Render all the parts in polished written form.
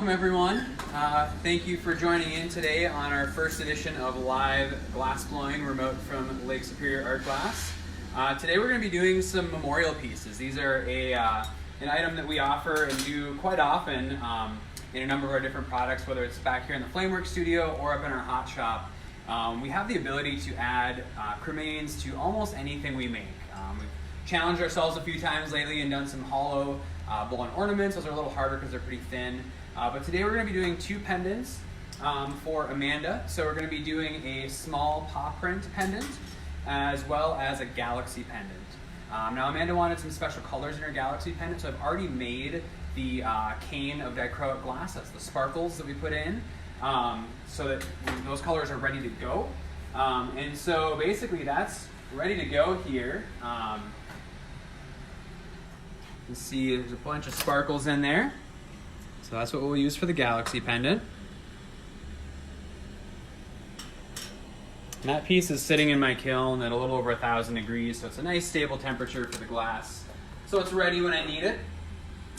welcome everyone. Thank you for joining in today on our first edition of live glass blowing remote from Lake Superior Art Glass. Today we're going to be doing some memorial pieces. These are an item that we offer and do quite often in a number of our different products, whether it's back here in the Flamework Studio or up in our hot shop. We have the ability to add cremains to almost anything we make. We've challenged ourselves a few times lately and done some hollow blown ornaments. Those are a little harder because they're pretty thin. But today we're going to be doing two pendants for Amanda. So we're going to be doing a small paw print pendant as well as a galaxy pendant. Now Amanda wanted some special colors in her galaxy pendant, so I've already made the cane of dichroic glass. That's the sparkles that we put in, so that those colors are ready to go. And so basically that's ready to go here. You can see there's a bunch of sparkles in there. So that's what we'll use for the galaxy pendant. And that piece is sitting in my kiln at a little over 1,000 degrees, so it's a nice stable temperature for the glass. So it's ready when I need it.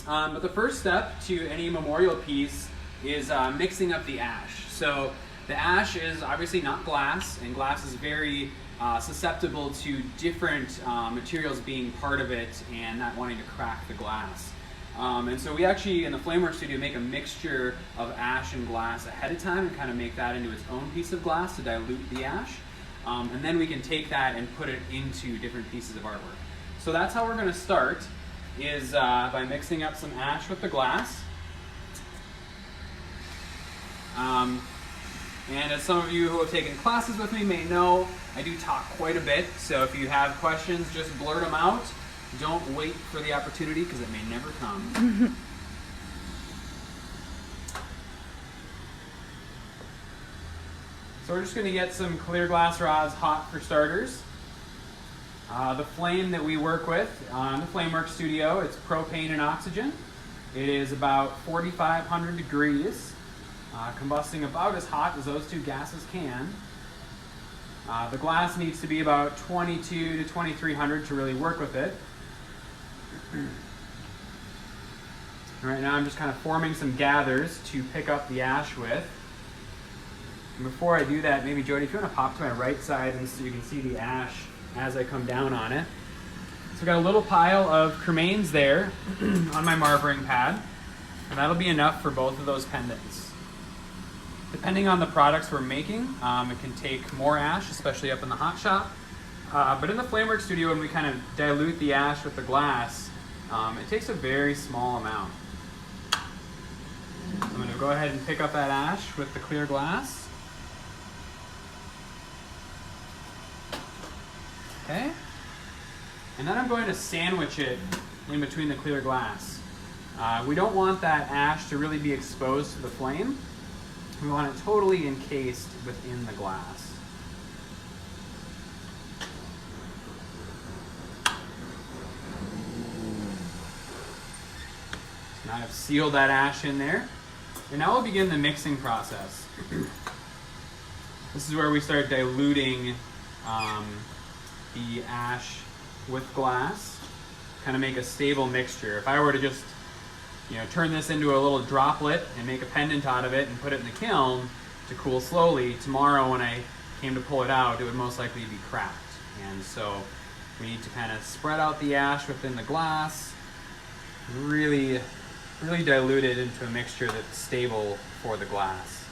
But the first step to any memorial piece is mixing up the ash. So the ash is obviously not glass, and glass is very susceptible to different materials being part of it and not wanting to crack the glass. And so we actually, in the Flamework Studio, make a mixture of ash and glass ahead of time and kind of make that into its own piece of glass to dilute the ash. And then we can take that and put it into different pieces of artwork. So that's how we're going to start, is by mixing up some ash with the glass. And as some of you who have taken classes with me may know, I do talk quite a bit, so if you have questions, just blurt them out. Don't wait for the opportunity, because it may never come. So we're just going to get some clear glass rods hot for starters. The flame that we work with on the Flamework Studio, it's propane and oxygen. It is about 4,500 degrees. Combusting about as hot as those two gases can. The glass needs to be about 22 to 2,300 to really work with it. Right now I'm just kind of forming some gathers to pick up the ash with. And before I do that, maybe Jody, if you want to pop to my right side and so you can see the ash as I come down on it. So I've got a little pile of cremains there on my marbling pad, and that'll be enough for both of those pendants. Depending on the products we're making, it can take more ash, especially up in the hot shop. But in the Flamework Studio, when we kind of dilute the ash with the glass, it takes a very small amount. So I'm going to go ahead and pick up that ash with the clear glass. Okay. And then I'm going to sandwich it in between the clear glass. We don't want that ash to really be exposed to the flame. We want it totally encased within the glass. So now I've sealed that ash in there. And now we'll begin the mixing process. This is where we start diluting the ash with glass, kind of make a stable mixture. If I were to just turn this into a little droplet and make a pendant out of it and put it in the kiln to cool slowly, tomorrow when I came to pull it out, it would most likely be cracked. And so we need to kind of spread out the ash within the glass, really dilute it into a mixture that's stable for the glass.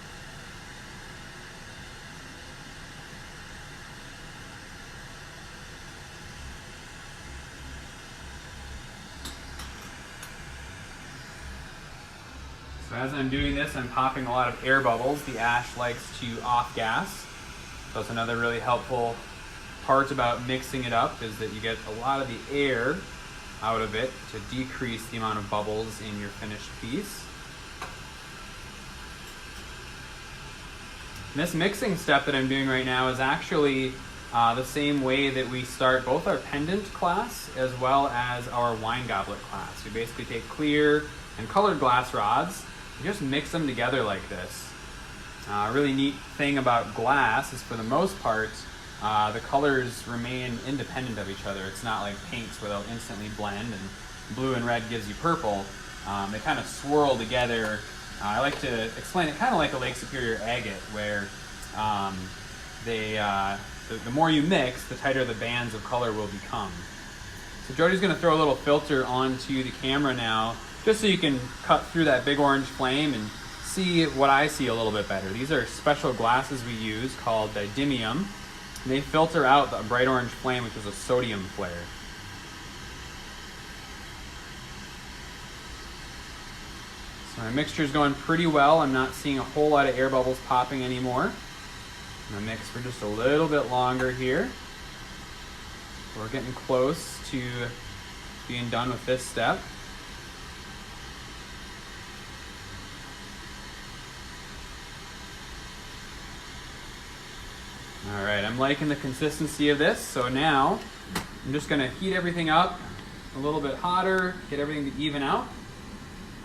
So as I'm doing this, I'm popping a lot of air bubbles. The ash likes to off-gas. So it's another really helpful part about mixing it up, is that you get a lot of the air out of it to decrease the amount of bubbles in your finished piece. And this mixing step that I'm doing right now is actually the same way that we start both our pendant class as well as our wine goblet class. We basically take clear and colored glass rods, you just mix them together like this. A really neat thing about glass is, for the most part, the colors remain independent of each other. It's not like paints where they'll instantly blend and blue and red gives you purple. They kind of swirl together I like to explain it kind of like a Lake Superior agate, where the more you mix, the tighter the bands of color will become. So Jody's going to throw a little filter onto the camera now, just so you can cut through that big orange flame and see what I see a little bit better. These are special glasses we use called didymium, and they filter out the bright orange flame, which is a sodium flare. So my mixture's going pretty well. I'm not seeing a whole lot of air bubbles popping anymore. I'm going to mix for just a little bit longer here. We're getting close to being done with this step. All right, I'm liking the consistency of this. So now I'm just going to heat everything up a little bit hotter, get everything to even out.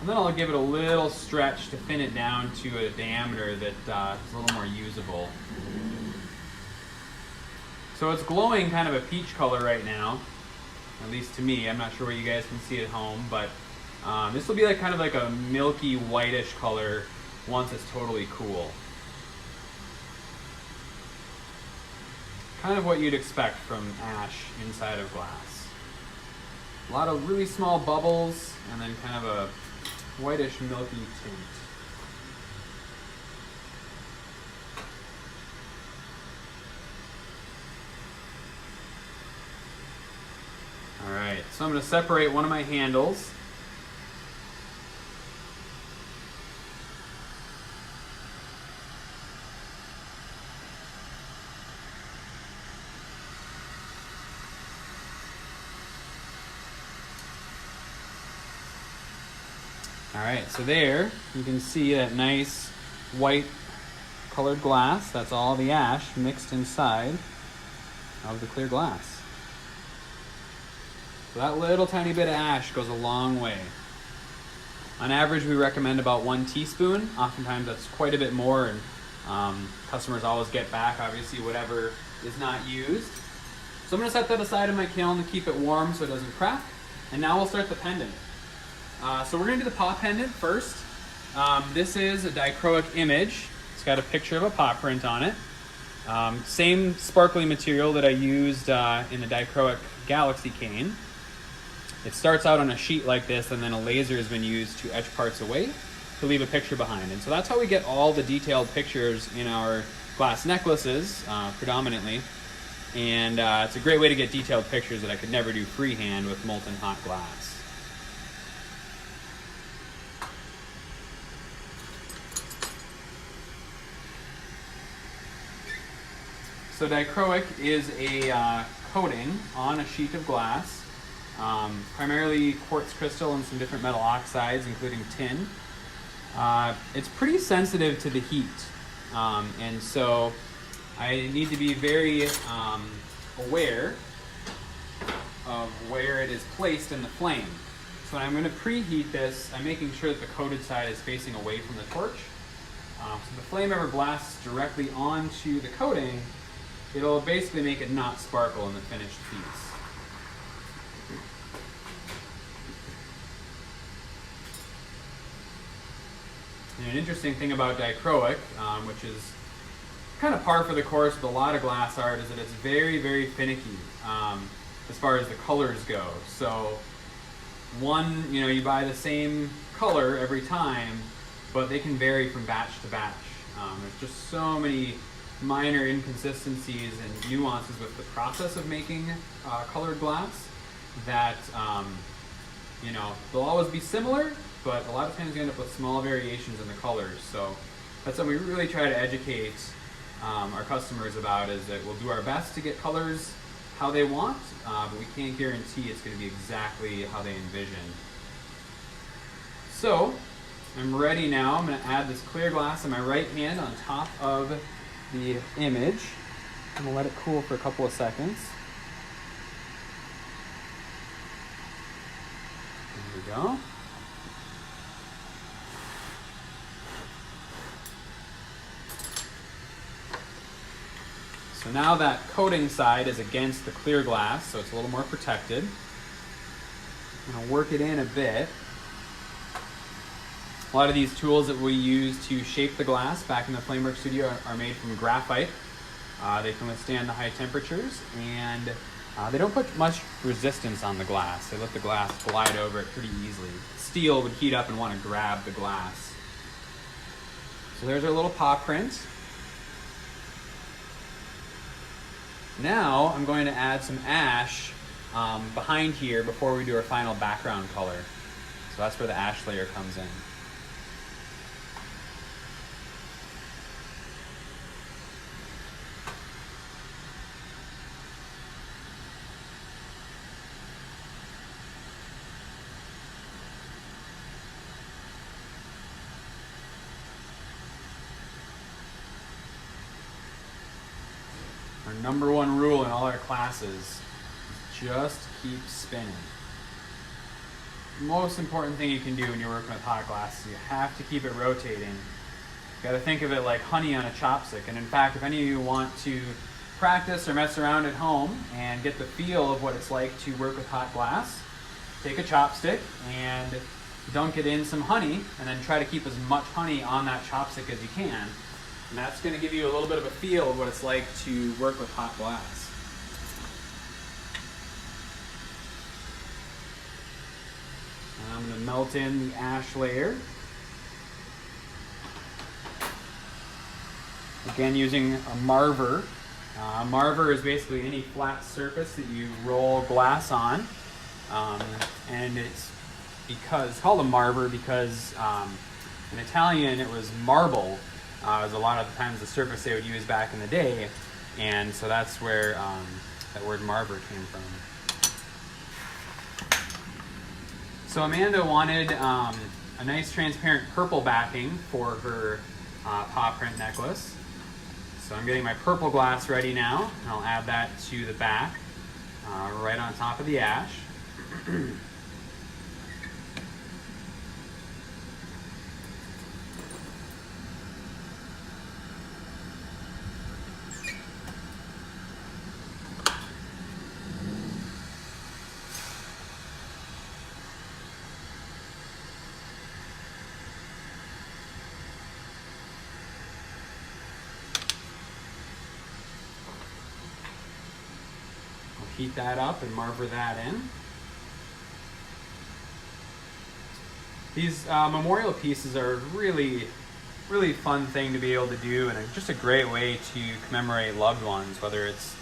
And then I'll give it a little stretch to thin it down to a diameter that is a little more usable. So it's glowing kind of a peach color right now, at least to me. I'm not sure what you guys can see at home, but this will be like kind of like a milky whitish color once it's totally cool. Kind of what you'd expect from ash inside of glass. A lot of really small bubbles and then kind of a whitish milky tint. All right, so I'm going to separate one of my handles. All right, so there you can see that nice white colored glass. That's all the ash mixed inside of the clear glass. So that little tiny bit of ash goes a long way. On average, we recommend about 1 teaspoon. Oftentimes that's quite a bit more, and customers always get back, obviously, whatever is not used. So I'm going to set that aside in my kiln to keep it warm so it doesn't crack. And now we'll start the pendant. So we're going to do the paw pendant first. This is a dichroic image. It's got a picture of a paw print on it. Same sparkly material that I used in the dichroic galaxy cane. It starts out on a sheet like this, and then a laser has been used to etch parts away to leave a picture behind. And so that's how we get all the detailed pictures in our glass necklaces, predominantly. And it's a great way to get detailed pictures that I could never do freehand with molten hot glass. So dichroic is a coating on a sheet of glass, primarily quartz crystal and some different metal oxides, including tin. It's pretty sensitive to the heat, and so I need to be very aware of where it is placed in the flame. So when I'm going to preheat this, I'm making sure that the coated side is facing away from the torch. So if the flame ever blasts directly onto the coating, it'll basically make it not sparkle in the finished piece. And an interesting thing about dichroic, which is kind of par for the course with a lot of glass art, is that it's very, very finicky as far as the colors go. So you buy the same color every time, but they can vary from batch to batch. There's just so many minor inconsistencies and nuances with the process of making colored glass that they'll always be similar, but a lot of times you end up with small variations in the colors. So that's something we really try to educate our customers about, is that we'll do our best to get colors how they want, but we can't guarantee it's going to be exactly how they envision. So I'm ready now. I'm going to add this clear glass in my right hand on top of the image. I'm going to let it cool for a couple of seconds. There we go. So now that coating side is against the clear glass, so it's a little more protected. I'm going to work it in a bit. A lot of these tools that we use to shape the glass back in the Flamework Studio are made from graphite. They can withstand the high temperatures, and they don't put much resistance on the glass. They let the glass glide over it pretty easily. Steel would heat up and want to grab the glass. So there's our little paw print. Now I'm going to add some ash behind here before we do our final background color. So that's where the ash layer comes in. Our number one rule in all our classes is just keep spinning. The most important thing you can do when you're working with hot glass is you have to keep it rotating. You got to think of it like honey on a chopstick. And in fact, if any of you want to practice or mess around at home and get the feel of what it's like to work with hot glass, take a chopstick and dunk it in some honey, and then try to keep as much honey on that chopstick as you can. And that's going to give you a little bit of a feel of what it's like to work with hot glass. And I'm going to melt in the ash layer. Again, using a marver. A marver is basically any flat surface that you roll glass on. And it's called a marver because in Italian it was marble. It was a lot of the times the surface they would use back in the day, and so that's where that word marver came from. So Amanda wanted a nice transparent purple backing for her paw print necklace. So I'm getting my purple glass ready now, and I'll add that to the back, right on top of the ash. Heat that up and marver that in. These memorial pieces are really fun thing to be able to do, and just a great way to commemorate loved ones, whether it's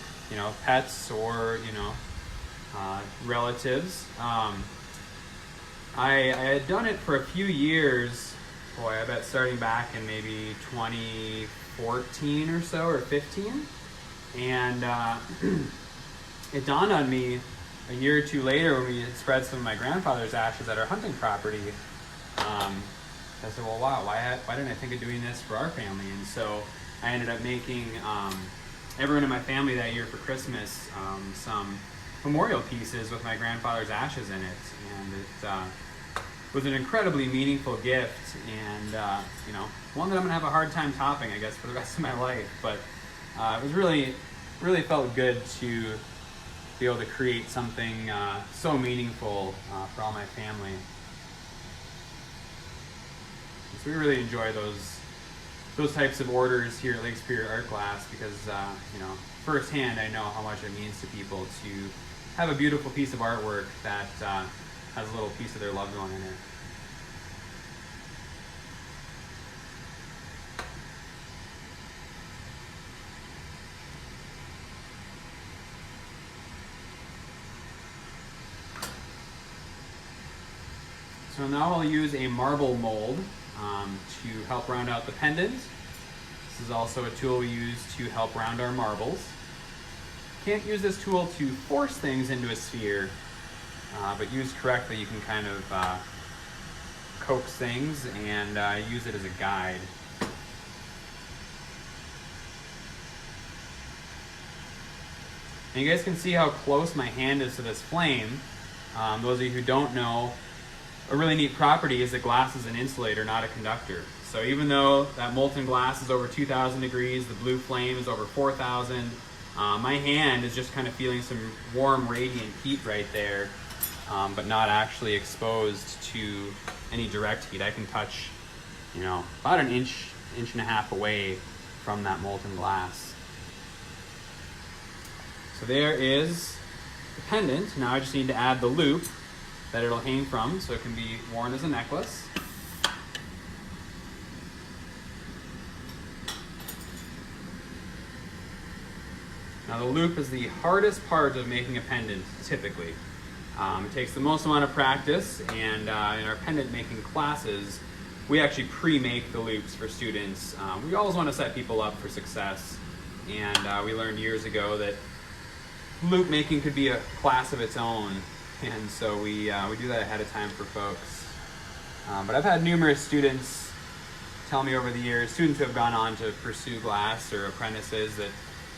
pets or relatives. I had done it for a few years. Boy, I bet starting back in maybe 2014 or so, or 15, and it dawned on me a year or two later when we had spread some of my grandfather's ashes at our hunting property. I said, well, wow, why didn't I think of doing this for our family? And so I ended up making everyone in my family that year for Christmas some memorial pieces with my grandfather's ashes in it. And it was an incredibly meaningful gift, and one that I'm going to have a hard time topping, I guess, for the rest of my life. But it was really felt good to be able to create something so meaningful for all my family. So we really enjoy those types of orders here at Lake Superior Art Glass because firsthand I know how much it means to people to have a beautiful piece of artwork that has a little piece of their loved one in it. So now I'll use a marble mold to help round out the pendant. This is also a tool we use to help round our marbles. Can't use this tool to force things into a sphere, but used correctly you can kind of coax things and use it as a guide. And you guys can see how close my hand is to this flame. Those of you who don't know, a really neat property is that glass is an insulator, not a conductor. So even though that molten glass is over 2,000 degrees, the blue flame is over 4,000, my hand is just kind of feeling some warm, radiant heat right there, but not actually exposed to any direct heat. I can touch you know, about an inch and a half away from that molten glass. So there is the pendant. Now I just need to add the loop that it'll hang from so it can be worn as a necklace. Now the loop is the hardest part of making a pendant, typically. It takes the most amount of practice, and in our pendant making classes, we actually pre-make the loops for students. We always want to set people up for success, and we learned years ago that loop making could be a class of its own, and so we do that ahead of time for folks. But I've had numerous students tell me over the years, students who have gone on to pursue glass or apprentices, that,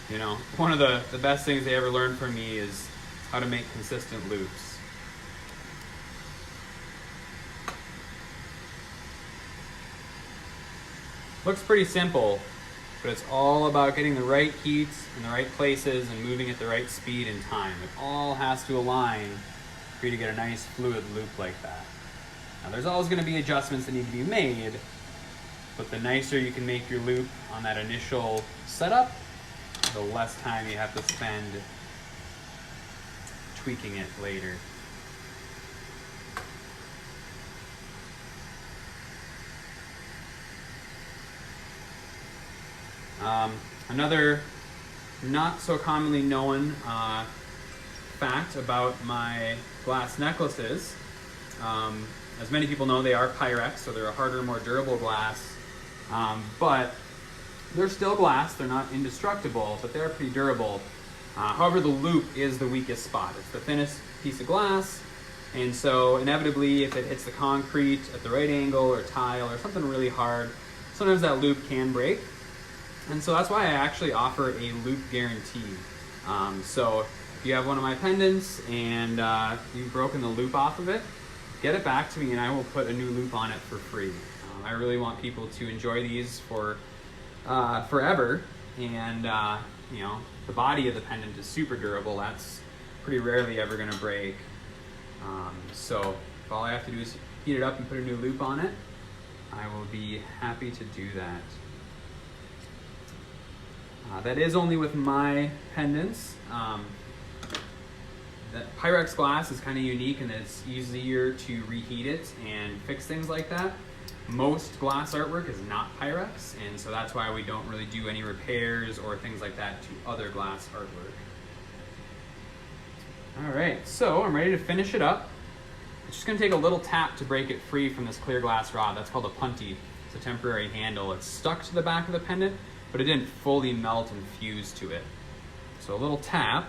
you know, one of the best things they ever learned from me is how to make consistent loops. Looks pretty simple, but it's all about getting the right heat in the right places and moving at the right speed and time. It all has to align for you to get a nice fluid loop like that. Now there's always going to be adjustments that need to be made, but the nicer you can make your loop on that initial setup, the less time you have to spend tweaking it later. Another not so commonly known fact about my glass necklaces, as many people know, they are Pyrex, so they're a harder, more durable glass, but they're still glass. They're not indestructible, but they're pretty durable. However, the loop is the weakest spot. It's the thinnest piece of glass, and so inevitably, if it hits the concrete at the right angle or tile or something really hard, sometimes that loop can break. And so that's why I actually offer a loop guarantee. So if you have one of my pendants and you've broken the loop off of it, get it back to me and I will put a new loop on it for free. I really want people to enjoy these for forever, and you know, the body of the pendant is super durable. That's pretty rarely ever going to break. So if all I have to do is heat it up and put a new loop on it, I will be happy to do that. That is only with my pendants. That Pyrex glass is kind of unique in that it's easier to reheat it and fix things like that. Most glass artwork is not Pyrex, and so that's why we don't really do any repairs or things like that to other glass artwork. All right, so I'm ready to finish it up. It's just going to take a little tap to break it free from this clear glass rod. That's called a punty. It's a temporary handle. It's stuck to the back of the pendant, but it didn't fully melt and fuse to it. So a little tap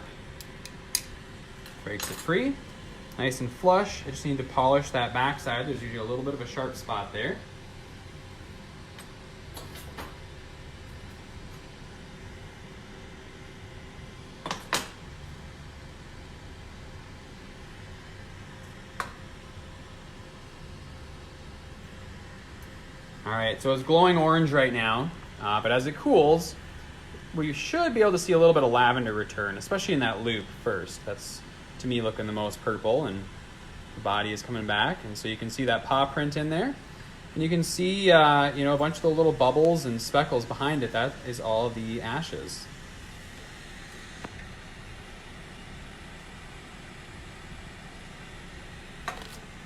breaks it free, nice and flush. I just need to polish that back side. There's usually a little bit of a sharp spot there. All right, so it's glowing orange right now, but as it cools, we should be able to see a little bit of lavender return, especially in that loop first. That's, to me, looking the most purple, and the body is coming back, and so you can see that paw print in there. And you can see, you know, a bunch of the little bubbles and speckles behind it. That is all the ashes.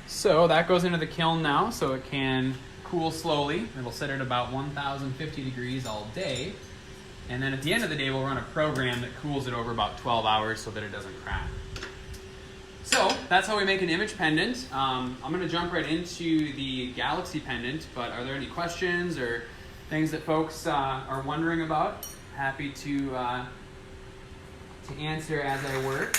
So that goes into the kiln now, so it can cool slowly. It'll sit at about 1050 degrees all day. And then at the end of the day, we'll run a program that cools it over about 12 hours so that it doesn't crack. So that's how we make an image pendant. I'm going to jump right into the Galaxy pendant, but are there any questions or things that folks are wondering about? Happy to answer as I work.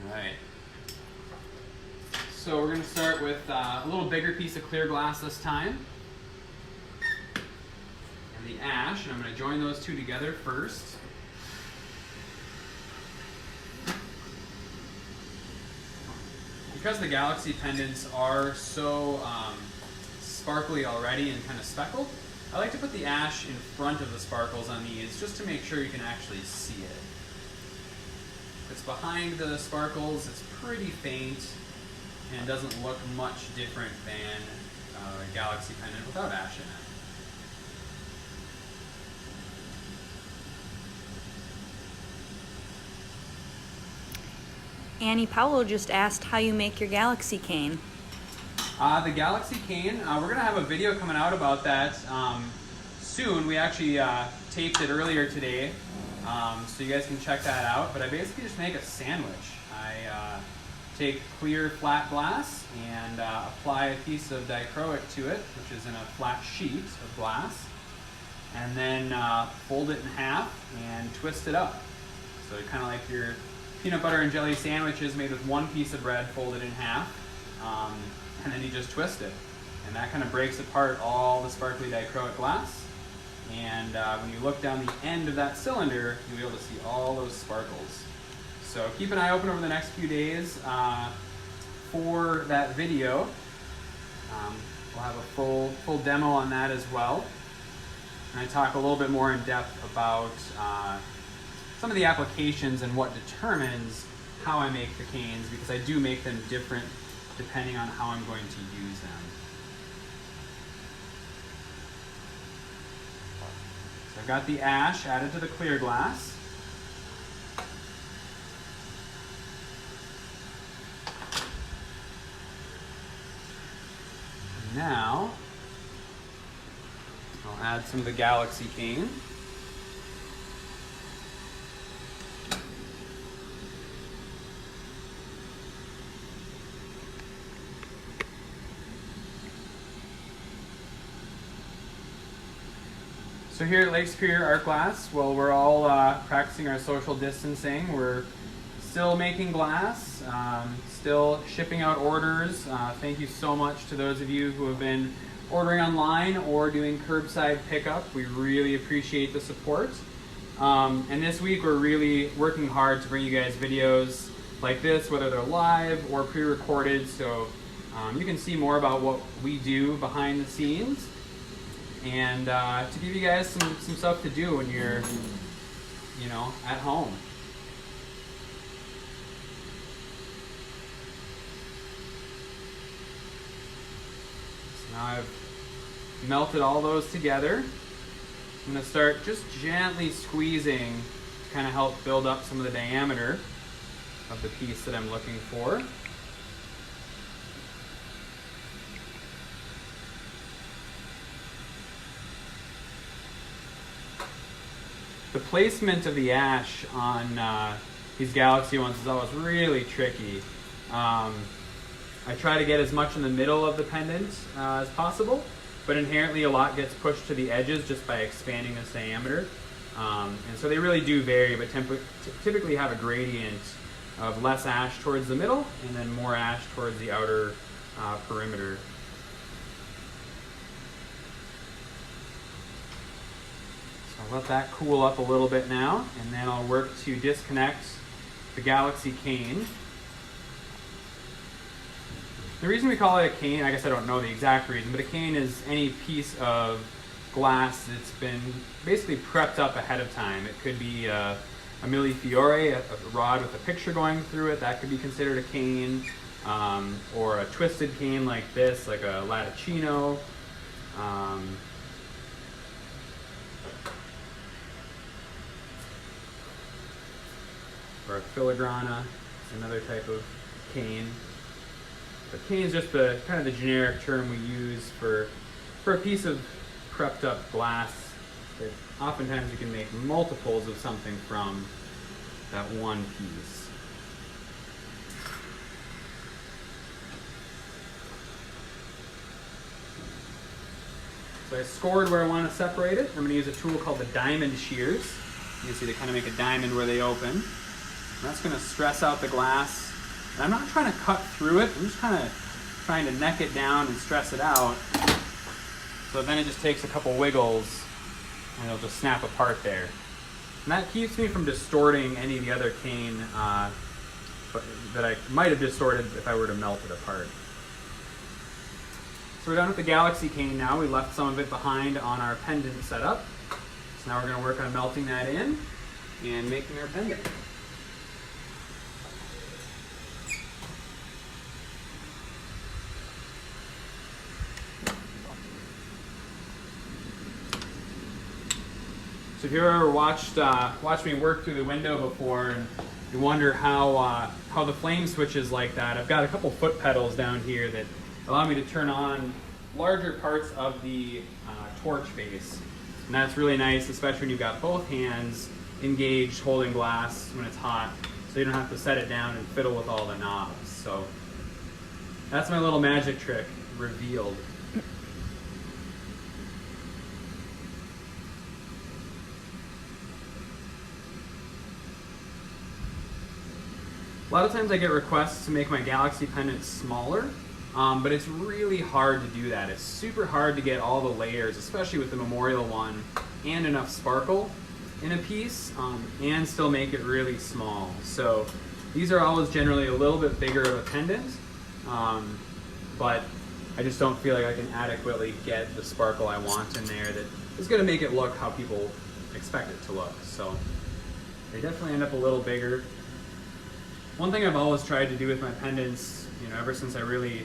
All right. So we're going to start with a little bigger piece of clear glass this time. And the ash, and I'm going to join those two together first. Because the Galaxy pendants are so sparkly already and kind of speckled, I like to put the ash in front of the sparkles on these just to make sure you can actually see it. it's behind the sparkles, it's pretty faint and doesn't look much different than a Galaxy pendant without ash in it. Annie Powell just asked how you make your Galaxy cane. The Galaxy cane, we're going to have a video coming out about that soon. We actually taped it earlier today, so you guys can check that out. But I basically just make a sandwich. I take clear flat glass and apply a piece of Dichroic to it, which is in a flat sheet of glass, and then fold it in half and twist it up. So kind of like your peanut butter and jelly sandwiches made with one piece of bread folded in half, and then you just twist it. And that kind of breaks apart all the sparkly Dichroic glass. And when you look down the end of that cylinder, you'll be able to see all those sparkles. So keep an eye open over the next few days for that video. We'll have a full demo on that as well. And I talk a little bit more in depth about some of the applications and what determines how I make the canes, because I do make them different depending on how I'm going to use them. So I've got the ash added to the clear glass. Now, I'll add some of the Galaxy cane. So here at Lake Superior Art Glass, well, we're all practicing our social distancing. We're still making glass, still shipping out orders. Thank you so much to those of you who have been ordering online or doing curbside pickup. We really appreciate the support. And this week we're really working hard to bring you guys videos like this, whether they're live or pre-recorded, so you can see more about what we do behind the scenes. And to give you guys some stuff to do when you're, at home. So now I've melted all those together. I'm going to start just gently squeezing to kind of help build up some of the diameter of the piece that I'm looking for. The placement of the ash on these Galaxy ones is always really tricky. I try to get as much in the middle of the pendant as possible, but inherently a lot gets pushed to the edges just by expanding this diameter. And so they really do vary, but typically have a gradient of less ash towards the middle and then more ash towards the outer perimeter. I'll let that cool up a little bit now, and then I'll work to disconnect the Galaxy cane. The reason we call it a cane, I guess I don't know the exact reason, but a cane is any piece of glass that's been basically prepped up ahead of time. It could be a millefiore, a rod with a picture going through it, that could be considered a cane, or a twisted cane like this, like a latticino. Or a filigrana is another type of cane. But cane is just the kind of the generic term we use for a piece of prepped up glass that oftentimes you can make multiples of something from that one piece. So I scored where I want to separate it. I'm going to use a tool called the diamond shears. You can see they kind of make a diamond where they open. And that's going to stress out the glass. And I'm not trying to cut through it. I'm just kind of trying to neck it down and stress it out. So then it just takes a couple wiggles and it'll just snap apart there. And that keeps me from distorting any of the other cane that I might have distorted if I were to melt it apart. So we're done with the Galaxy cane now. We left some of it behind on our pendant setup. So now we're going to work on melting that in and making our pendant. So if you ever watched me work through the window before and you wonder how the flame switches like that, I've got a couple foot pedals down here that allow me to turn on larger parts of the torch face. And that's really nice, especially when you've got both hands engaged holding glass when it's hot, so you don't have to set it down and fiddle with all the knobs. So that's my little magic trick revealed. A lot of times I get requests to make my Galaxy pendant smaller, but it's really hard to do that. It's super hard to get all the layers, especially with the memorial one, and enough sparkle in a piece, and still make it really small. So these are always generally a little bit bigger of a pendant, but I just don't feel like I can adequately get the sparkle I want in there that is going to make it look how people expect it to look. So they definitely end up a little bigger. One thing I've always tried to do with my pendants, ever since I really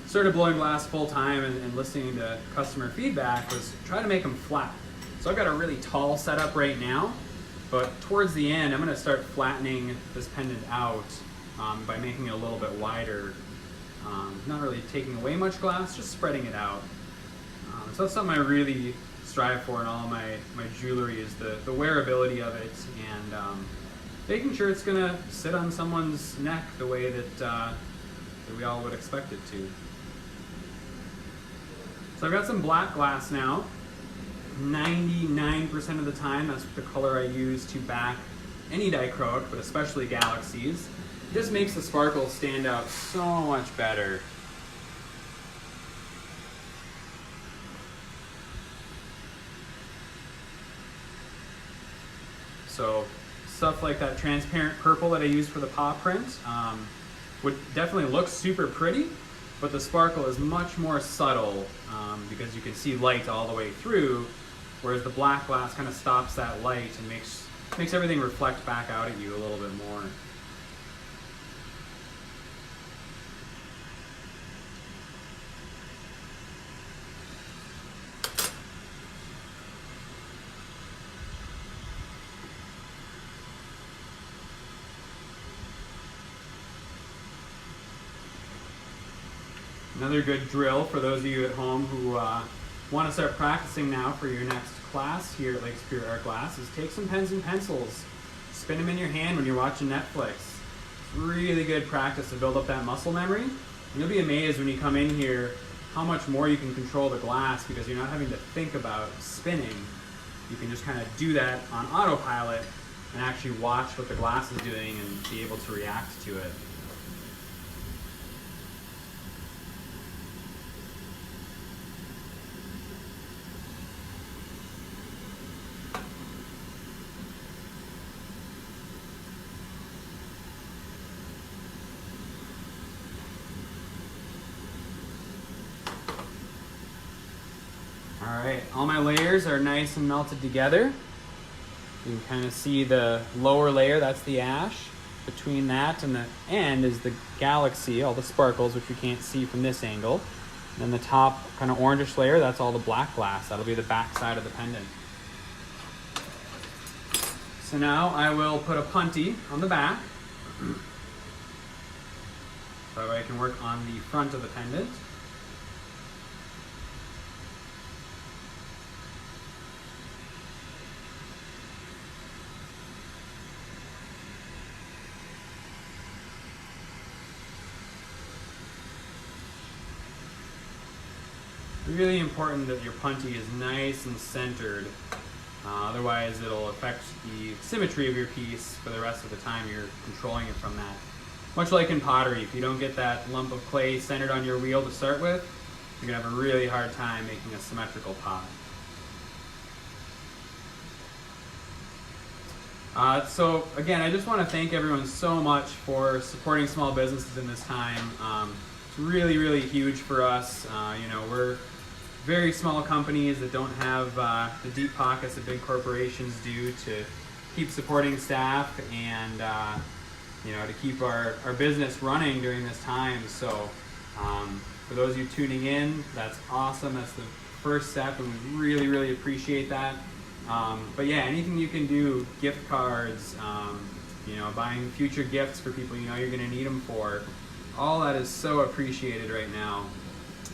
started blowing glass full time and listening to customer feedback, was try to make them flat. So I've got a really tall setup right now, but towards the end I'm going to start flattening this pendant out by making it a little bit wider. Not really taking away much glass, just spreading it out. So that's something I really strive for in all my jewelry, is the wearability of it, and making sure it's going to sit on someone's neck the way that we all would expect it to. So I've got some black glass now. 99% of the time, that's the color I use to back any Dichroic, but especially Galaxies. It just makes the sparkle stand out so much better. So stuff like that transparent purple that I used for the paw print would definitely look super pretty, but the sparkle is much more subtle because you can see light all the way through, whereas the black glass kind of stops that light and makes everything reflect back out at you a little bit more. Another good drill for those of you at home who want to start practicing now for your next class here at Lake Superior Art Glass is take some pens and pencils, spin them in your hand when you're watching Netflix. It's really good practice to build up that muscle memory. And you'll be amazed when you come in here how much more you can control the glass because you're not having to think about spinning. You can just kind of do that on autopilot and actually watch what the glass is doing and be able to react to it. Alright, all my layers are nice and melted together. You can kind of see the lower layer, that's the ash. Between that and the end is the Galaxy, all the sparkles, which you can't see from this angle. And then the top kind of orangish layer, that's all the black glass. That'll be the back side of the pendant. So now I will put a punty on the back. So that way I can work on the front of the pendant. Really important that your punty is nice and centered, otherwise it'll affect the symmetry of your piece for the rest of the time you're controlling it from that. Much like in pottery, if you don't get that lump of clay centered on your wheel to start with, you're going to have a really hard time making a symmetrical pot. So again, I just want to thank everyone so much for supporting small businesses in this time. It's really, really huge for us. We're very small companies that don't have the deep pockets that big corporations do to keep supporting staff and to keep our business running during this time. So for those of you tuning in, that's awesome. That's the first step, and we really, really appreciate that. But yeah, anything you can do, gift cards, buying future gifts for people you know you're going to need them for, all that is so appreciated right now.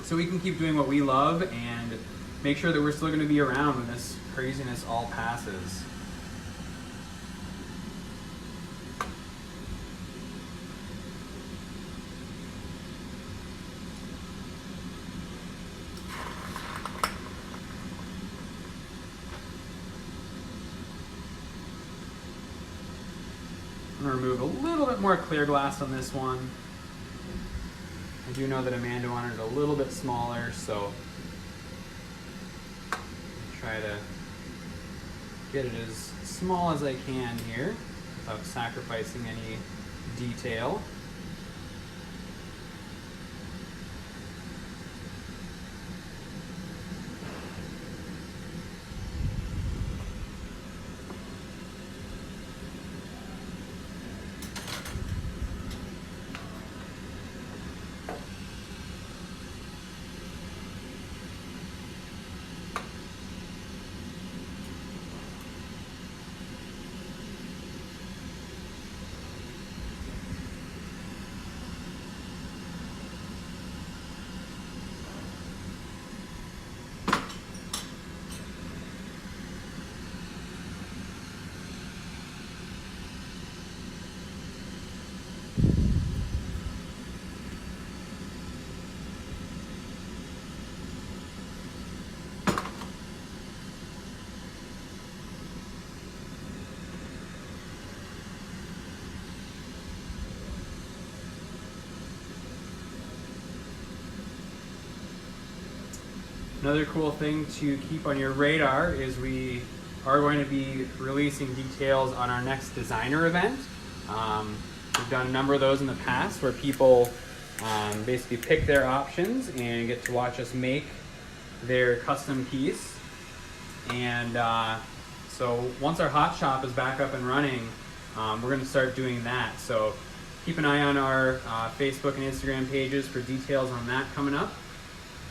So we can keep doing what we love and make sure that we're still going to be around when this craziness all passes. I'm going to remove a little bit more clear glass on this one. I do know that Amanda wanted it a little bit smaller, so I'll try to get it as small as I can here without sacrificing any detail. Another cool thing to keep on your radar is we are going to be releasing details on our next designer event. We've done a number of those in the past where people basically pick their options and get to watch us make their custom piece. And so once our hot shop is back up and running, we're going to start doing that. So keep an eye on our Facebook and Instagram pages for details on that coming up.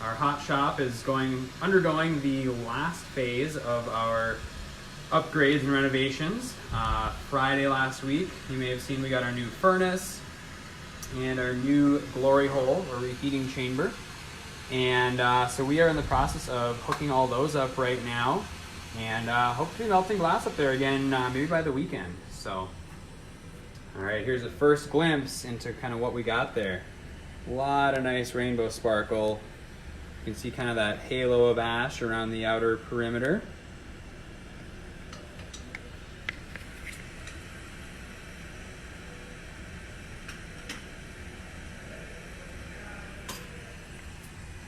Our hot shop is undergoing the last phase of our upgrades and renovations. Friday last week, you may have seen we got our new furnace and our new glory hole or reheating chamber. And so we are in the process of hooking all those up right now and hopefully melting glass up there again maybe by the weekend. So, all right, here's a first glimpse into kind of what we got there. A lot of nice rainbow sparkle. You can see kind of that halo of ash around the outer perimeter.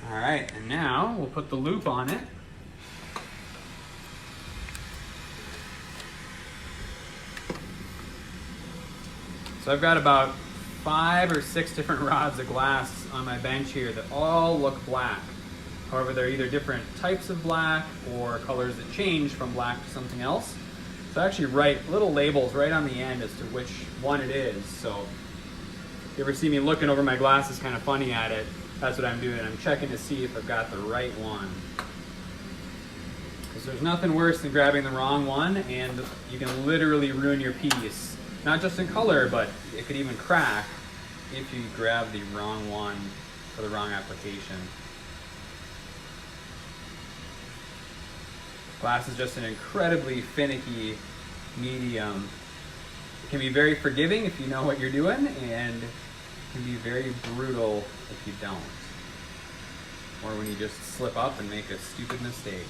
All right, and now we'll put the loop on it. So I've got about 5 or 6 different rods of glass on my bench here that all look black. However, they're either different types of black or colors that change from black to something else. So I actually write little labels right on the end as to which one it is. So if you ever see me looking over my glasses kind of funny at it, that's what I'm doing. I'm checking to see if I've got the right one. Because there's nothing worse than grabbing the wrong one and you can literally ruin your piece. Not just in color, but it could even crack if you grab the wrong one for the wrong application. Glass is just an incredibly finicky medium. It can be very forgiving if you know what you're doing, and it can be very brutal if you don't. Or when you just slip up and make a stupid mistake.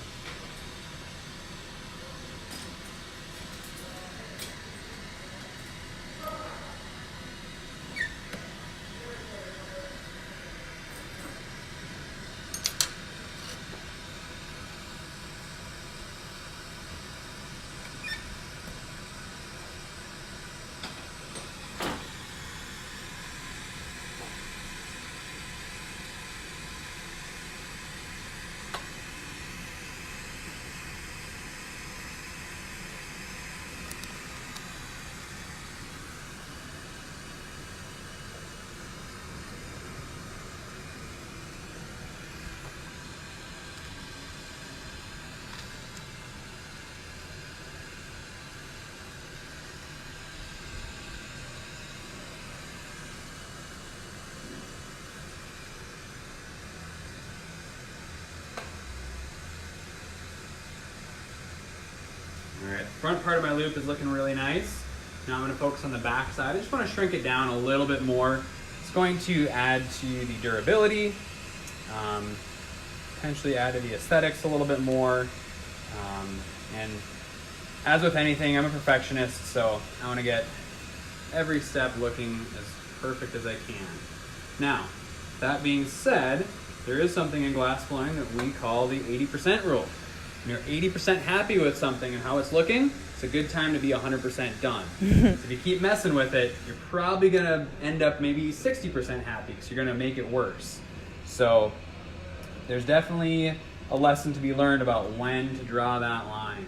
front part of my loop is looking really nice. Now I'm going to focus on the back side. I just want to shrink it down a little bit more. It's going to add to the durability, potentially add to the aesthetics a little bit more. And as with anything, I'm a perfectionist, so I want to get every step looking as perfect as I can. Now, that being said, there is something in glass blowing that we call the 80% rule. When you're 80% happy with something and how it's looking, it's a good time to be 100% done. If you keep messing with it, you're probably going to end up maybe 60% happy because you're going to make it worse. So there's definitely a lesson to be learned about when to draw that line.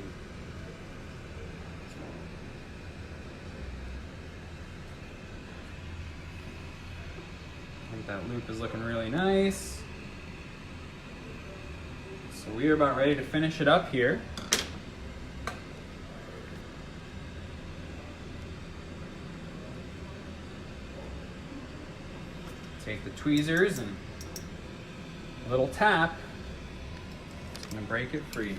I think that loop is looking really nice. So we are about ready to finish it up here. Take the tweezers and a little tap. It's going to break it free.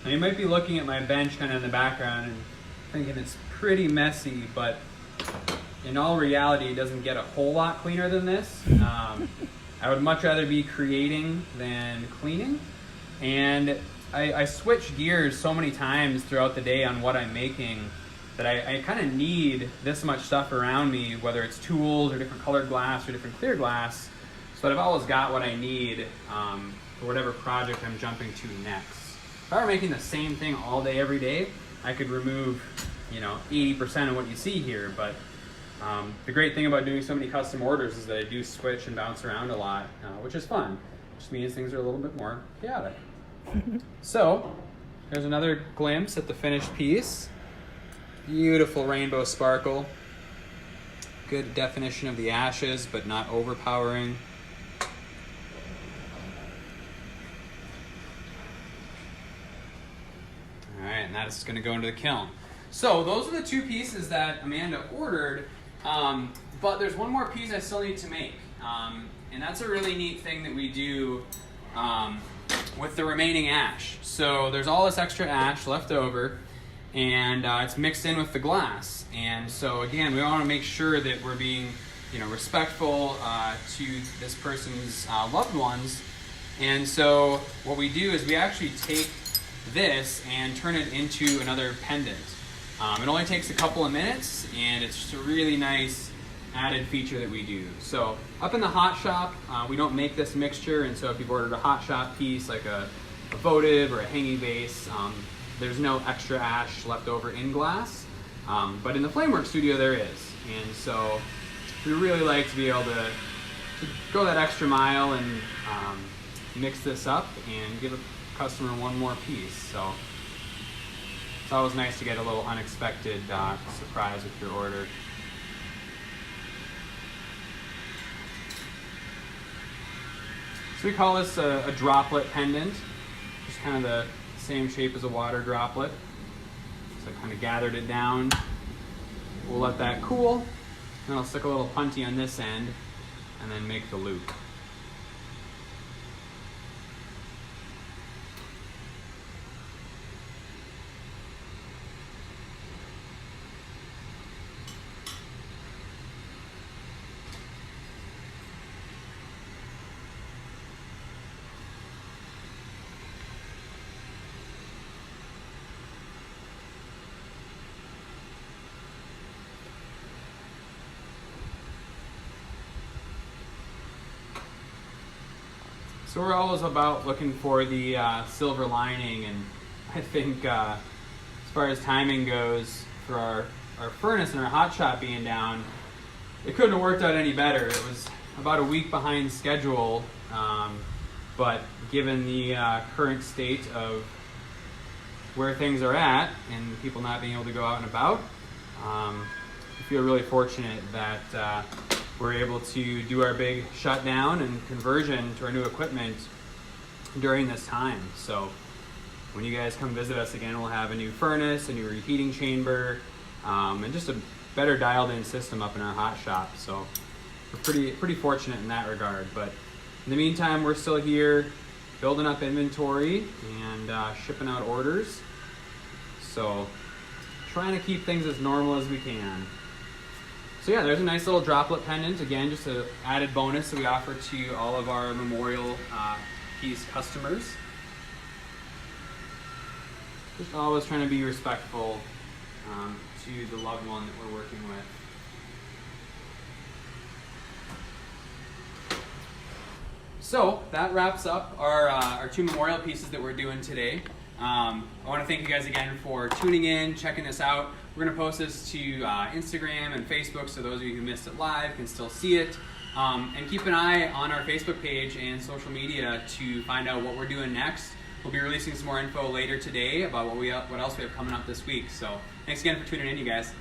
Now you might be looking at my bench kind of in the background and thinking it's pretty messy, but in all reality, it doesn't get a whole lot cleaner than this. I would much rather be creating than cleaning. And I switch gears so many times throughout the day on what I'm making that I kind of need this much stuff around me, whether it's tools or different colored glass or different clear glass, so that I've always got what I need for whatever project I'm jumping to next. If I were making the same thing all day, every day, I could remove, 80% of what you see here, but the great thing about doing so many custom orders is that I do switch and bounce around a lot, which is fun. Which means things are a little bit more chaotic. So, there's another glimpse at the finished piece. Beautiful rainbow sparkle. Good definition of the ashes, but not overpowering. All right, and that is going to go into the kiln. So those are the two pieces that Amanda ordered, but there's one more piece I still need to make, and that's a really neat thing that we do with the remaining ash. So there's all this extra ash left over, and it's mixed in with the glass. And so again, we want to make sure that we're being, respectful to this person's loved ones. And so what we do is we actually take this and turn it into another pendant. It only takes a couple of minutes, and it's just a really nice added feature that we do. So up in the hot shop, we don't make this mixture, and so if you've ordered a hot shop piece like a votive or a hanging vase, there's no extra ash left over in glass. But in the Flamework Studio there is, and so we really like to be able to go that extra mile and mix this up and give a customer one more piece. So it's always nice to get a little unexpected surprise with your order. So we call this a droplet pendant, just kind of the same shape as a water droplet. So I kind of gathered it down. We'll let that cool, and I'll stick a little punty on this end and then make the loop. So we're always about looking for the silver lining, and I think as far as timing goes for our furnace and our hot shop being down, it couldn't have worked out any better. It was about a week behind schedule, but given the current state of where things are at and people not being able to go out and about, I feel really fortunate that we're able to do our big shutdown and conversion to our new equipment during this time. So when you guys come visit us again, we'll have a new furnace, a new reheating chamber, and just a better dialed in system up in our hot shop. So we're pretty fortunate in that regard. But in the meantime, we're still here building up inventory and shipping out orders. So trying to keep things as normal as we can. So yeah, there's a nice little droplet pendant. Again, just an added bonus that we offer to all of our memorial piece customers. Just always trying to be respectful to the loved one that we're working with. So that wraps up our two memorial pieces that we're doing today. I want to thank you guys again for tuning in, checking us out. We're going to post this to Instagram and Facebook, so those of you who missed it live can still see it. And keep an eye on our Facebook page and social media to find out what we're doing next. We'll be releasing some more info later today about what else we have coming up this week. So thanks again for tuning in, you guys.